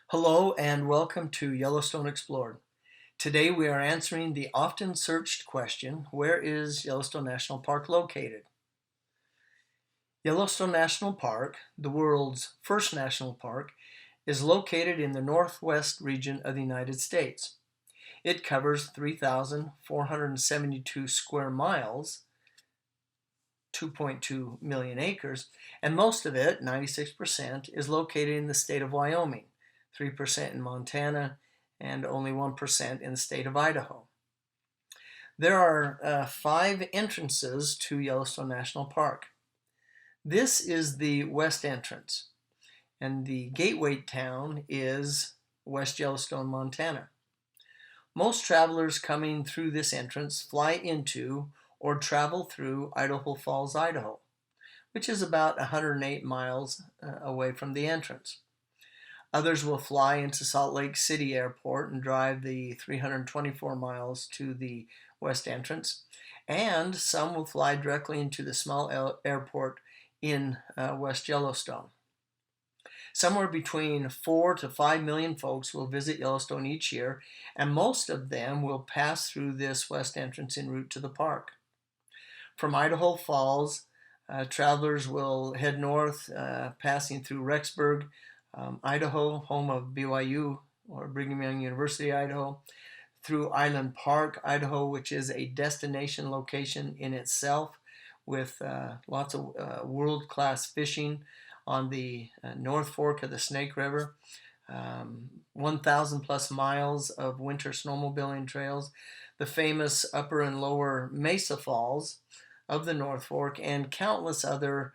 Hello and welcome to Yellowstone Explored. Today we are answering the often searched question, where is Yellowstone National Park located? Yellowstone National Park, the world's first national park, is located in the northwest region of the United States. It covers 3,472 square miles, 2.2 million acres, and most of it, 96%, is located in the state of Wyoming, 3% in Montana, and only 1% in the state of Idaho. There are 5 entrances to Yellowstone National Park. This is the west entrance, and the gateway town is West Yellowstone, Montana. Most travelers coming through this entrance fly into or travel through Idaho Falls, Idaho, which is about 108 miles away from the entrance. Others will fly into Salt Lake City Airport and drive the 324 miles to the west entrance, and some will fly directly into the small airport in West Yellowstone. Somewhere between 4 to 5 million folks will visit Yellowstone each year, and most of them will pass through this west entrance en route to the park. From Idaho Falls, travelers will head north, passing through Rexburg, Idaho, home of BYU, or Brigham Young University, Idaho, through Island Park, Idaho, which is a destination location in itself with lots of world-class fishing on the North Fork of the Snake River, 1,000 plus miles of winter snowmobiling trails, the famous upper and lower Mesa Falls of the North Fork, and countless other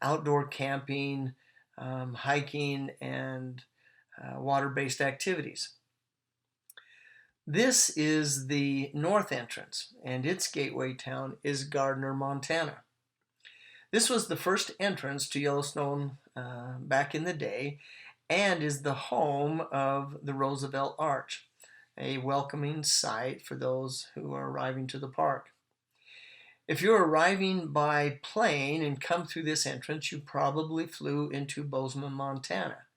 outdoor camping, hiking, and water-based activities. This is the north entrance, and its gateway town is Gardner, Montana. This was the first entrance to Yellowstone back in the day, and is the home of the Roosevelt Arch, a welcoming sight for those who are arriving to the park. If you're arriving by plane and come through this entrance, you probably flew into Bozeman, Montana,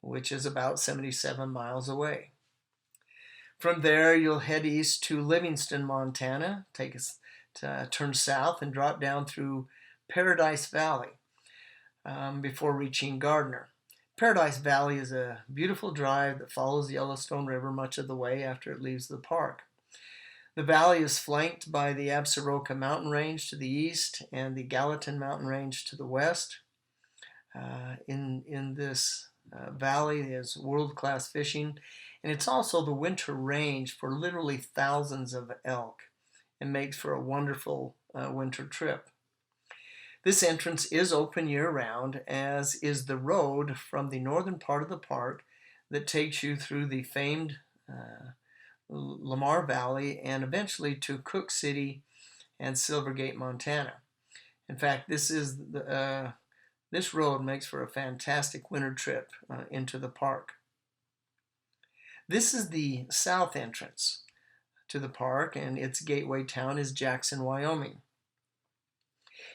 which is about 77 miles away. From there, you'll head east to Livingston, Montana, turn south and drop down through Paradise Valley before reaching Gardner. Paradise Valley is a beautiful drive that follows the Yellowstone River much of the way after it leaves the park. The valley is flanked by the Absaroka Mountain Range to the east and the Gallatin Mountain Range to the west. In this valley is world-class fishing, and it's also the winter range for literally thousands of elk, and makes for a wonderful winter trip. This entrance is open year-round, as is the road from the northern part of the park that takes you through the famed Lamar Valley and eventually to Cook City and Silvergate, Montana. In fact, this road makes for a fantastic winter trip into the park. This is the south entrance to the park, and its gateway town is Jackson, Wyoming.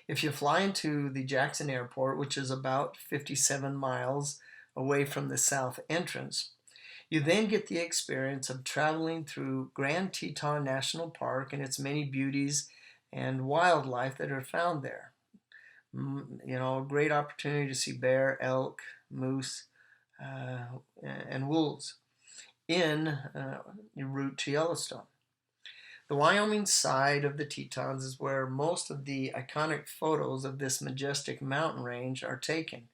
If you fly into the Jackson Airport, which is about 57 miles away from the south entrance, you then get the experience of traveling through Grand Teton National Park and its many beauties and wildlife that are found there. A great opportunity to see bear, elk, moose, and wolves in your route to Yellowstone. The Wyoming side of the Tetons is where most of the iconic photos of this majestic mountain range are taken,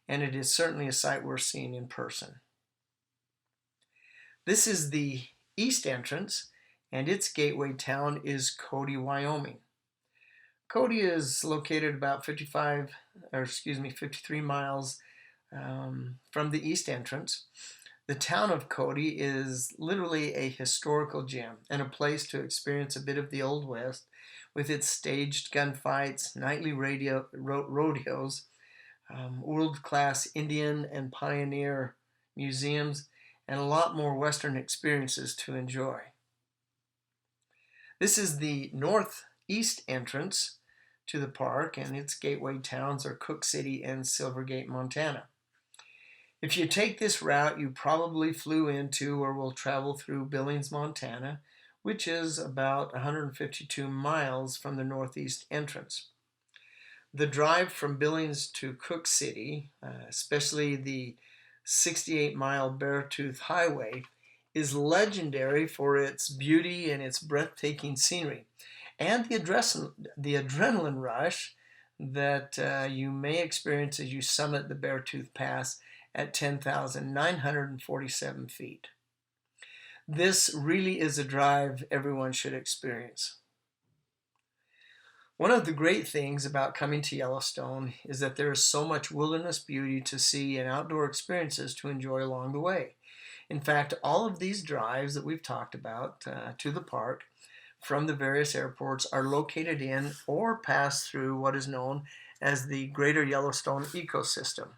and it is certainly a sight worth seeing in person. This is the east entrance, and its gateway town is Cody, Wyoming. Cody is located about 53 miles from the east entrance. The town of Cody is literally a historical gem and a place to experience a bit of the Old West with its staged gunfights, nightly rodeos, world-class Indian and pioneer museums, and a lot more Western experiences to enjoy. This is the northeast entrance to the park, and its gateway towns are Cook City and Silvergate, Montana. If you take this route, you probably flew into or will travel through Billings, Montana, which is about 152 miles from the northeast entrance. The drive from Billings to Cook City, especially the 68-mile Beartooth Highway, is legendary for its beauty and its breathtaking scenery, and the adrenaline rush that you may experience as you summit the Beartooth Pass at 10,947 feet. This really is a drive everyone should experience. One of the great things about coming to Yellowstone is that there is so much wilderness beauty to see and outdoor experiences to enjoy along the way. In fact, all of these drives that we've talked about to the park from the various airports are located in or pass through what is known as the Greater Yellowstone Ecosystem.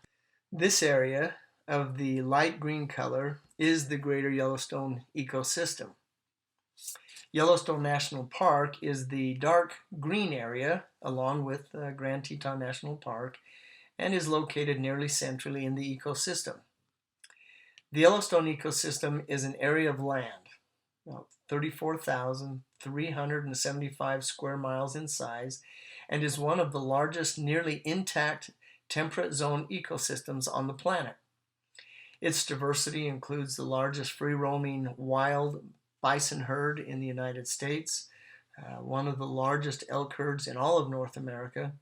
This area of the light green color is the Greater Yellowstone Ecosystem. Yellowstone National Park is the dark green area along with Grand Teton National Park and is located nearly centrally in the ecosystem. The Yellowstone ecosystem is an area of land, about 34,375 square miles in size, and is one of the largest nearly intact temperate zone ecosystems on the planet. Its diversity includes the largest free-roaming wild bison herd in the United States, one of the largest elk herds in all of North America,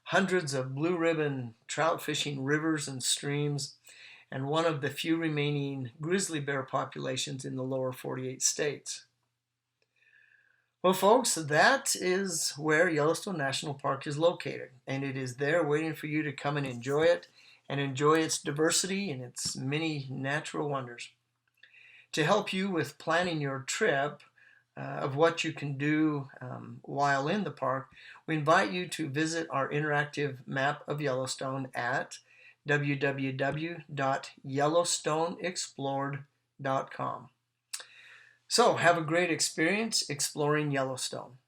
hundreds of blue ribbon trout fishing rivers and streams, and one of the few remaining grizzly bear populations in the lower 48 states. Well, folks, that is where Yellowstone National Park is located, and it is there waiting for you to come and enjoy it, and enjoy its diversity and its many natural wonders. To help you with planning your trip of what you can do while in the park, we invite you to visit our interactive map of Yellowstone at www.yellowstoneexplored.com. So have a great experience exploring Yellowstone.